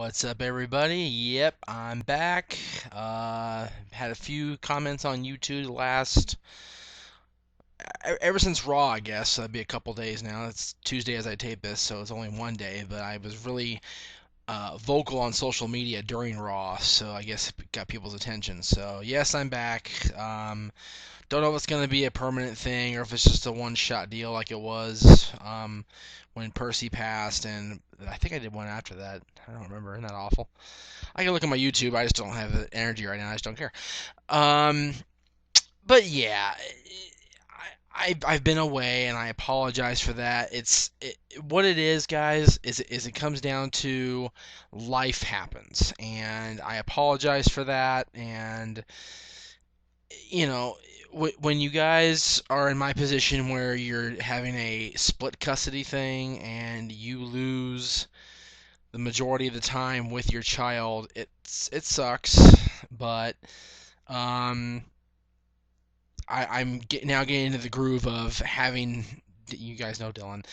What's up, everybody? Yep, I'm back. Had a few comments on YouTube ever since Raw, I guess. That'd be a couple days now. It's Tuesday as I tape this, so it's only one day, but I was really vocal on social media during Raw, so I guess it got people's attention. So, yes, I'm back. Don't know if it's going to be a permanent thing or if it's just a one-shot deal like it was when Percy passed, and I think I did one after that. I don't remember. Isn't that awful? I can look at my YouTube. I just don't have the energy right now. I just don't care. Um, but yeah, I've been away, and I apologize for that. What it is, guys. Is it comes down to life happens, and I apologize for that. And you know, when you guys are in my position where you're having a split custody thing and you lose the majority of the time with your child, it sucks, but um, now getting into the groove of having, you guys know Dylan,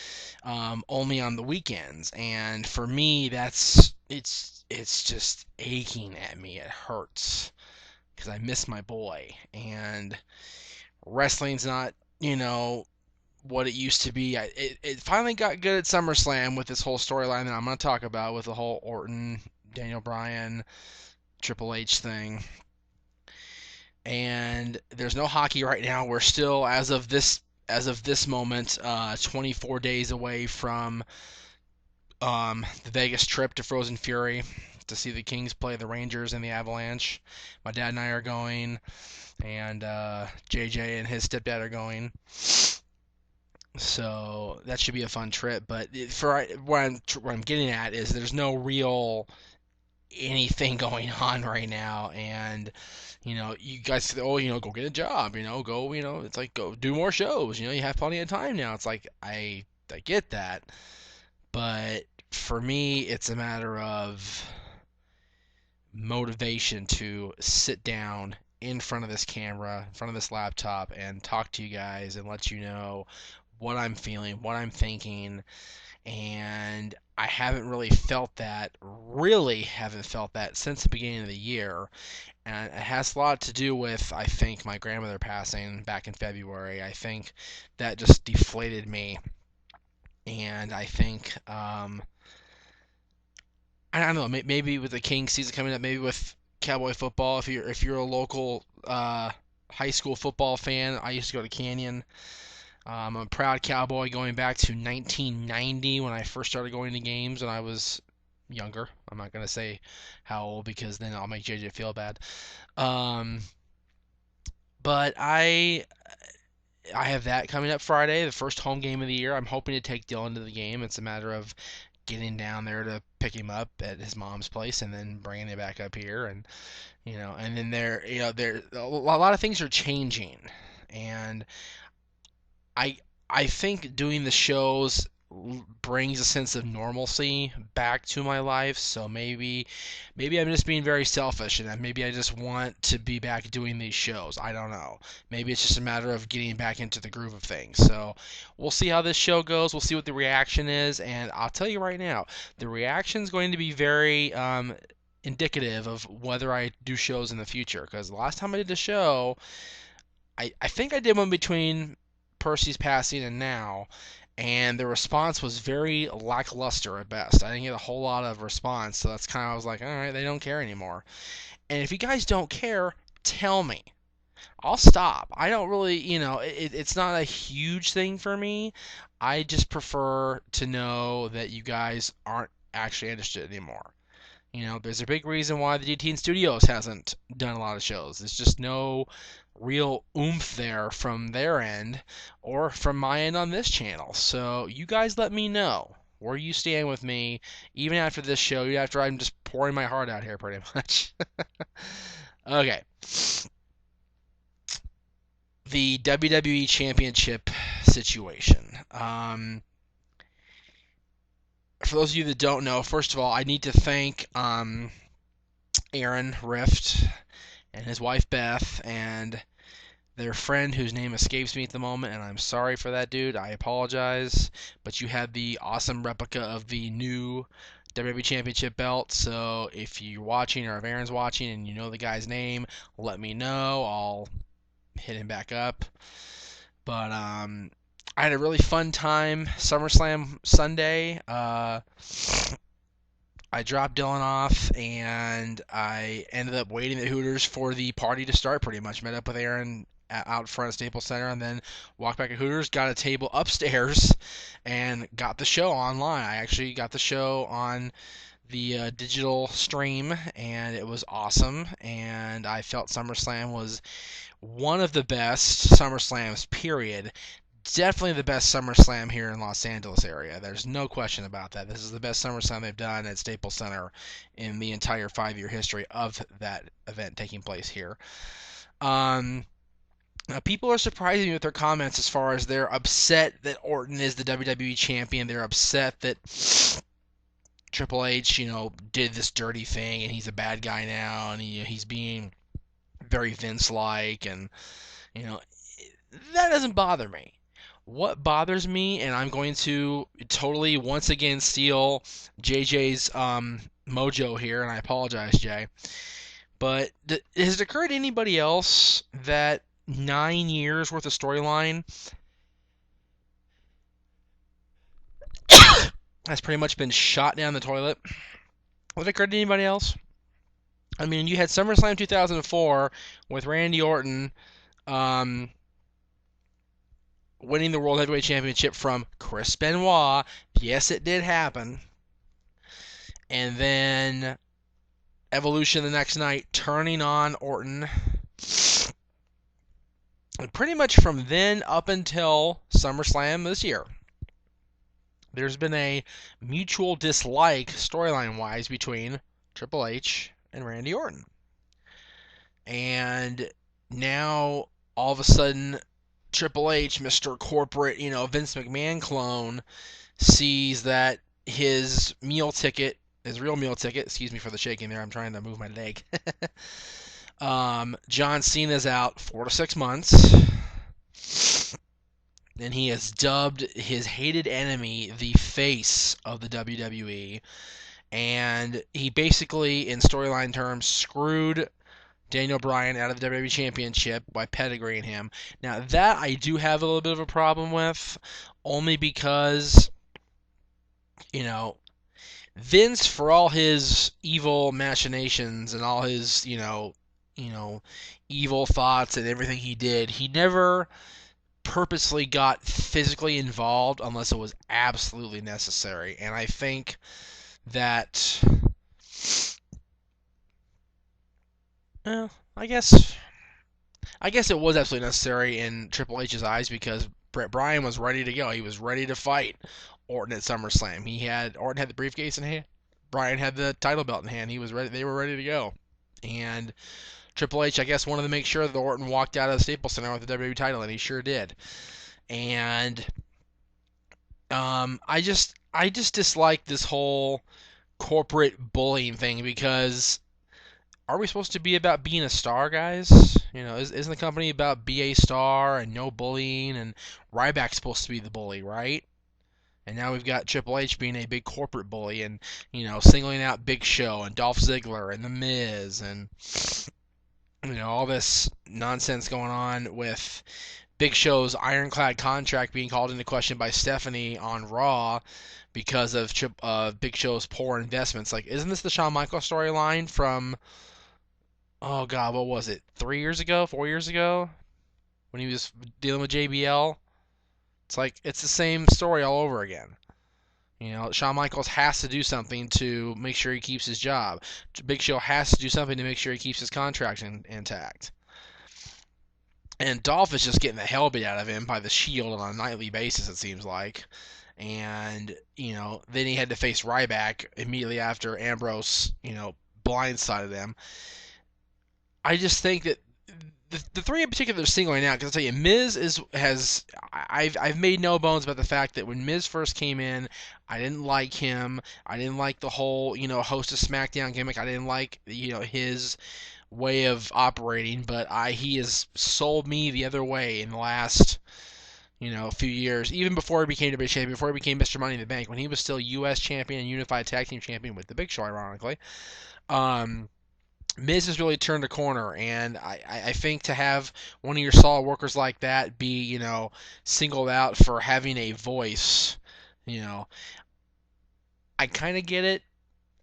only on the weekends, and for me it's just aching at me. It hurts because I miss my boy, and wrestling's not, what it used to be. It finally got good at SummerSlam with this whole storyline that I'm going to talk about with the whole Orton, Daniel Bryan, Triple H thing. And there's no hockey right now. We're still, as of this moment, 24 days away from the Vegas trip to Frozen Fury to see the Kings play the Rangers and the Avalanche. My dad and I are going, and JJ and his stepdad are going. So that should be a fun trip. But what I'm getting at is there's no real anything going on right now, and you guys say, oh, go get a job, go, it's like, go do more shows, you have plenty of time now. It's like I get that, but for me, it's a matter of motivation to sit down in front of this camera, in front of this laptop, and talk to you guys and let you know what I'm feeling, what I'm thinking, and I really haven't felt that since the beginning of the year. And it has a lot to do with, I think, my grandmother passing back in February. I think that just deflated me, and I think, I don't know, maybe with the King season coming up, maybe with Cowboy football, if you're a local high school football fan. I used to go to Canyon. I'm a proud Cowboy going back to 1990 when I first started going to games when I was younger. I'm not going to say how old because then I'll make JJ feel bad. Um, but I have that coming up Friday, the first home game of the year. I'm hoping to take Dylan to the game. It's a matter of getting down there to pick him up at his mom's place and then bringing it back up here, and and then there a lot of things are changing, and I I think doing the shows brings a sense of normalcy back to my life. So maybe I'm just being very selfish, and maybe I just want to be back doing these shows. I don't know. Maybe it's just a matter of getting back into the groove of things. So we'll see how this show goes. We'll see what the reaction is, and I'll tell you right now, the reaction is going to be very indicative of whether I do shows in the future. Because the last time I did a show, I think I did one between Percy's passing and now, and the response was very lackluster at best. I didn't get a whole lot of response, so that's kind of, I was like, all right, they don't care anymore. And if you guys don't care, tell me. I'll stop. I don't really, it's not a huge thing for me. I just prefer to know that you guys aren't actually interested anymore. There's a big reason why the DT Studios hasn't done a lot of shows. There's just no real oomph there from their end or from my end on this channel. So you guys let me know where you stand with me, even after this show, even after I'm just pouring my heart out here pretty much. Okay. The WWE Championship situation. For those of you that don't know, first of all, I need to thank Aaron Rift and his wife Beth and their friend whose name escapes me at the moment, and I'm sorry for that, dude. I apologize. But you had the awesome replica of the new WWE Championship belt. So if you're watching or if Aaron's watching and you know the guy's name, let me know. I'll hit him back up. But I had a really fun time SummerSlam Sunday. I dropped Dylan off and I ended up waiting at Hooters for the party to start pretty much. Met up with Aaron out front of Staples Center and then walked back at Hooters, got a table upstairs, and got the show online. I actually got the show on the digital stream and it was awesome. And I felt SummerSlam was one of the best SummerSlams, period. Definitely the best SummerSlam here in Los Angeles area. There's no question about that. This is the best SummerSlam they've done at Staples Center in the entire 5-year history of that event taking place here. People are surprising me with their comments as far as they're upset that Orton is the WWE champion. They're upset that Triple H, did this dirty thing and he's a bad guy now and he's being very Vince-like and, that doesn't bother me. What bothers me, and I'm going to totally once again steal JJ's mojo here, and I apologize, Jay, but has it occurred to anybody else that 9 years worth of storyline has pretty much been shot down the toilet? Has it occurred to anybody else? I mean, you had SummerSlam 2004 with Randy Orton winning the World Heavyweight Championship from Chris Benoit. Yes, it did happen. And then Evolution the next night, turning on Orton. And pretty much from then up until SummerSlam this year, there's been a mutual dislike storyline-wise between Triple H and Randy Orton. And now, all of a sudden, Triple H, Mr. Corporate, Vince McMahon clone, sees that his real meal ticket, excuse me for the shaking there, I'm trying to move my leg. John Cena's out 4 to 6 months. And he has dubbed his hated enemy the face of the WWE. And he basically, in storyline terms, screwed Daniel Bryan out of the WWE Championship by pedigreeing him. Now, that I do have a little bit of a problem with, only because, Vince, for all his evil machinations and all his, evil thoughts and everything he did, he never purposely got physically involved unless it was absolutely necessary. And I think that, well, I guess it was absolutely necessary in Triple H's eyes because Brett Bryan was ready to go. He was ready to fight Orton at SummerSlam. Orton had the briefcase in hand. Bryan had the title belt in hand. He was ready. They were ready to go. And Triple H, I guess, wanted to make sure that Orton walked out of the Staples Center with the WWE title, and he sure did. And I just dislike this whole corporate bullying thing because are we supposed to be about being a star, guys? Isn't the company about be a star and no bullying, and Ryback's supposed to be the bully, right? And now we've got Triple H being a big corporate bully and, singling out Big Show and Dolph Ziggler and The Miz and, all this nonsense going on with Big Show's ironclad contract being called into question by Stephanie on Raw because of Big Show's poor investments. Like, isn't this the Shawn Michaels storyline from, oh God, what was it, 3 years ago, 4 years ago, when he was dealing with JBL? It's like, it's the same story all over again. Shawn Michaels has to do something to make sure he keeps his job. Big Show has to do something to make sure he keeps his contract intact. And Dolph is just getting the hell beat out of him by the Shield on a nightly basis, it seems like. And, then he had to face Ryback immediately after Ambrose, blindsided him. I just think that the three in particular are singling out because I'll tell you, Miz I've made no bones about the fact that when Miz first came in, I didn't like him. I didn't like the whole host of SmackDown gimmick. I didn't like his way of operating, but he has sold me the other way in the last a few years, even before he became WWE champion, before he became Mr. Money in the Bank, when he was still U.S. champion and Unified Tag Team champion with the Big Show, ironically. Um, Miz has really turned a corner, and I think to have one of your solid workers like that be, singled out for having a voice, you know, I kind of get it.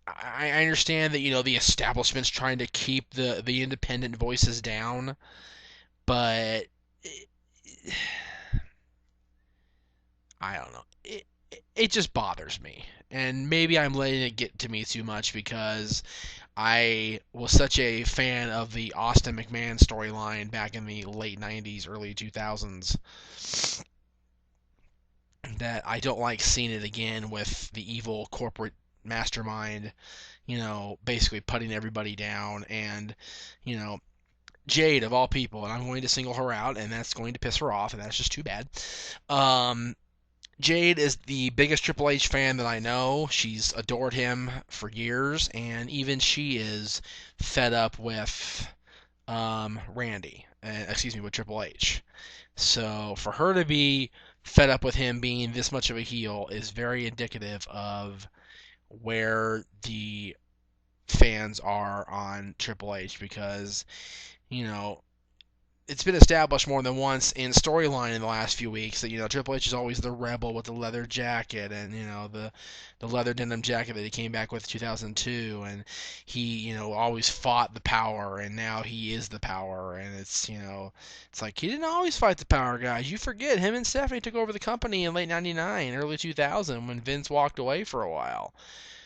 I understand that, the establishment's trying to keep the independent voices down, but I don't know. It just bothers me. And maybe I'm letting it get to me too much because I was such a fan of the Austin McMahon storyline back in the late 90s, early 2000s that I don't like seeing it again with the evil corporate mastermind, basically putting everybody down and, you know, Jade of all people, and I'm going to single her out, and that's going to piss her off, and that's just too bad. Um, Jade is the biggest Triple H fan that I know. She's adored him for years, and even she is fed up with Randy. Excuse me, with Triple H. So for her to be fed up with him being this much of a heel is very indicative of where the fans are on Triple H because, you know, it's been established more than once in storyline in the last few weeks that Triple H is always the rebel with the leather jacket and the leather denim jacket that he came back with in 2002 and he always fought the power and now he is the power and it's like he didn't always fight the power guys. You forget him and Stephanie took over the company in late 99, early 2000 when Vince walked away for a while.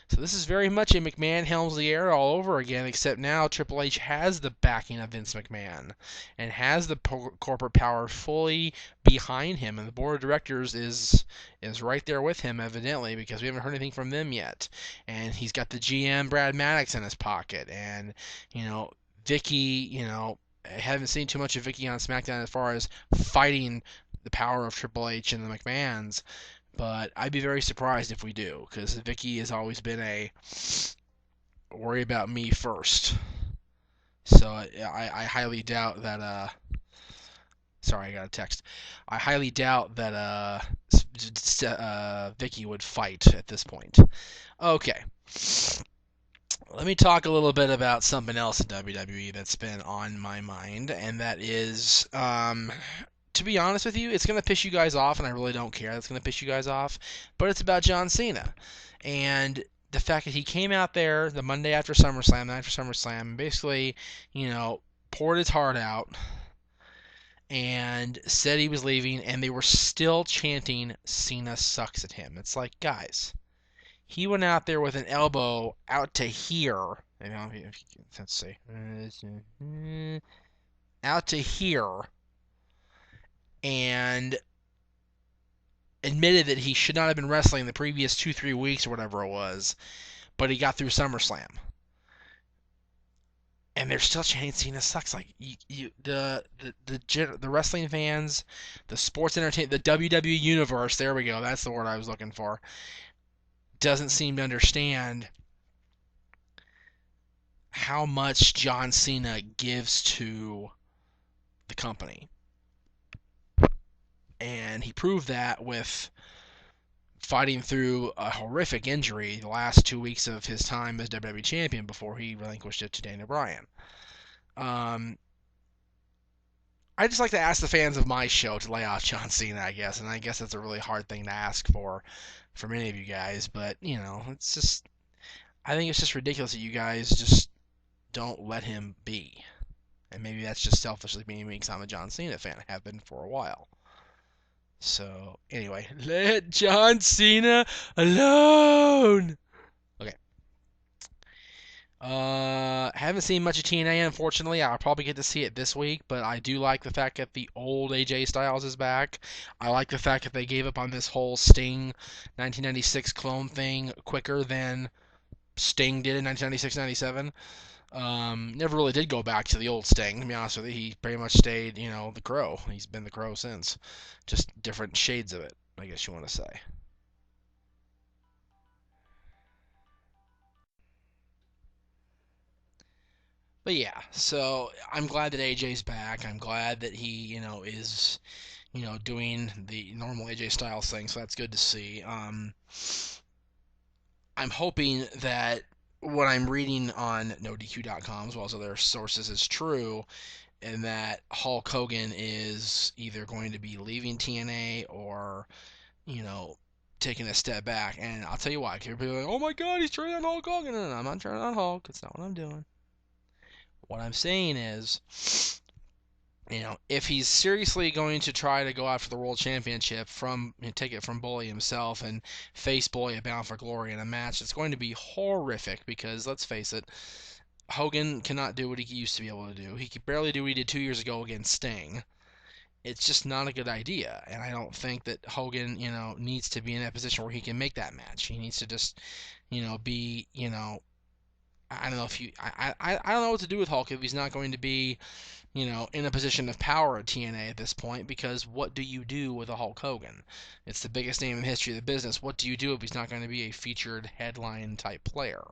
So this is very much a McMahon Helmsley era all over again, except now Triple H has the backing of Vince McMahon and has the corporate power fully behind him, and the board of directors is right there with him, evidently, because we haven't heard anything from them yet. And he's got the GM Brad Maddox in his pocket, and Vicky, I haven't seen too much of Vicky on SmackDown as far as fighting the power of Triple H and the McMahons. But I'd be very surprised if we do, because Vicky has always been a worry about me first. So I highly doubt that. Sorry, I got a text. I highly doubt that Vicky would fight at this point. Okay, let me talk a little bit about something else in WWE that's been on my mind, and that is to be honest with you, it's going to piss you guys off, and I really don't care. That's going to piss you guys off. But it's about John Cena. And the fact that he came out there the Monday after SummerSlam, the night after SummerSlam, and basically, poured his heart out and said he was leaving, and they were still chanting, Cena sucks at him. It's like, guys, he went out there with an elbow out to here. Let's see. Out to here. And admitted that he should not have been wrestling the previous 2-3 weeks or whatever it was, but he got through SummerSlam. And they're still chanting Cena sucks. Like the wrestling fans, the sports entertainment, the WWE universe. There we go. That's the word I was looking for. Doesn't seem to understand how much John Cena gives to the company, and he proved that with fighting through a horrific injury the last 2 weeks of his time as WWE Champion before he relinquished it to Daniel Bryan. I just like to ask the fans of my show to lay off John Cena, I guess, and I guess that's a really hard thing to ask for many of you guys, but, it's just, I think it's just ridiculous that you guys just don't let him be. And maybe that's just selfishly being me because I'm a John Cena fan. I have been for a while. So, anyway, let John Cena alone! Okay. Haven't seen much of TNA, unfortunately. I'll probably get to see it this week, but I do like the fact that the old AJ Styles is back. I like the fact that they gave up on this whole Sting 1996 clone thing quicker than Sting did in 1996-97. Never really did go back to the old Sting, to be honest with you. He pretty much stayed, the Crow. He's been the Crow since. Just different shades of it, I guess you want to say. But yeah, so I'm glad that AJ's back. I'm glad that he, is, doing the normal AJ Styles thing, so that's good to see. I'm hoping that what I'm reading on NoDQ.com as well as other sources is true, and that Hulk Hogan is either going to be leaving TNA or, you know, taking a step back. And I'll tell you why. People are like, oh my God, he's turning on Hulk Hogan. No, I'm not turning on Hulk. That's not what I'm doing. What I'm saying is, if he's seriously going to try to go after the world championship take it from Bully himself and face Bully at Bound for Glory in a match, it's going to be horrific because let's face it, Hogan cannot do what he used to be able to do. He could barely do what he did 2 years ago against Sting. It's just not a good idea, and I don't think that Hogan, needs to be in that position where he can make that match. He needs to just, be, I don't know if you, I don't know what to do with Hulk if he's not going to be in a position of power at TNA at this point, because what do you do with a Hulk Hogan? It's the biggest name in the history of the business. What do you do if he's not going to be a featured headline type player?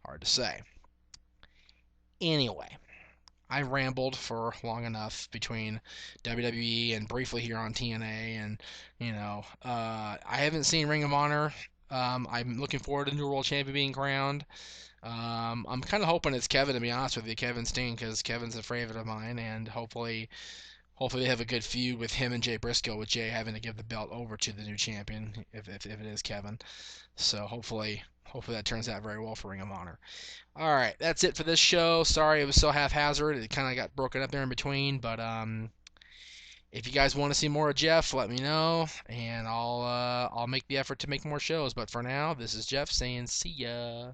Hard to say. Anyway, I rambled for long enough between WWE and briefly here on TNA, and I haven't seen Ring of Honor. I'm looking forward to the new world champion being crowned. I'm kind of hoping it's Kevin, to be honest with you, Kevin Steen, because Kevin's a favorite of mine, and hopefully they have a good feud with him and Jay Briscoe, with Jay having to give the belt over to the new champion if it is Kevin. So hopefully that turns out very well for Ring of Honor. All right, that's it for this show. Sorry it was so haphazard. It kind of got broken up there in between, but if you guys want to see more of Jeff, let me know, and I'll make the effort to make more shows. But for now, this is Jeff saying see ya.